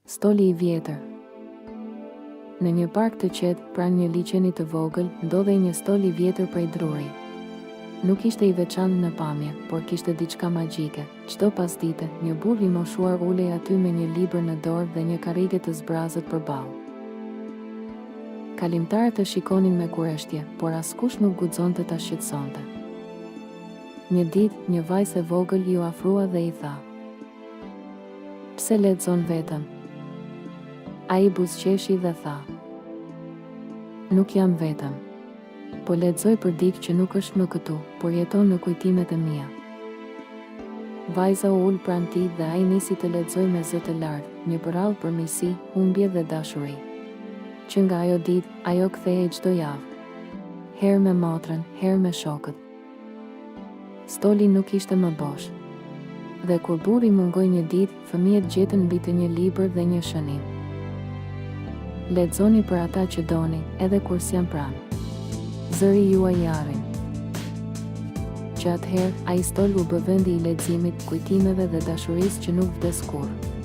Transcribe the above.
Stoli i vjetër. Në një park të qetë, pranë një liçeni të vogël, ndodhej një stol i vjetër prej druri. Nuk ishte i veçantë në pamje, por kishte diçka magjike. Çdo pasdite, një burr i moshuar ulej aty me një libër në dorë dhe një karrige të zbrazët përballë. Kalimtarët e shikonin me kurreshtje, por askush nuk guxonte ta shqetësonte. Një ditë, një vajzë e vogël iu afrua dhe i tha: "Pse lexon vetëm?" Ai buzëqeshi dhe tha: "Nuk jam vetëm. Po lexoj për dikë që nuk është më këtu, por jeton në kujtimet e mia." Vajza u ul pranë tij dhe ai nisi të lexojë me zë të lartë, një përrallë përmirësi, humbje dhe dashuri. Që nga ajo ditë, ajo kthehej çdo javë. Herë me motrën, herë me shokët. Stoli nuk ishte më bosh. Dhe kur burri mungoi një ditë, fëmijët gjetën mbi të një libër dhe një shënim. Lexoni për ata që doni, edhe kur s'jam pranë. Zëri juaj i arrin. Që atëherë, ai stol u bë vendi i leximit, kujtimeve dhe dashurisë që nuk vdes kurrë.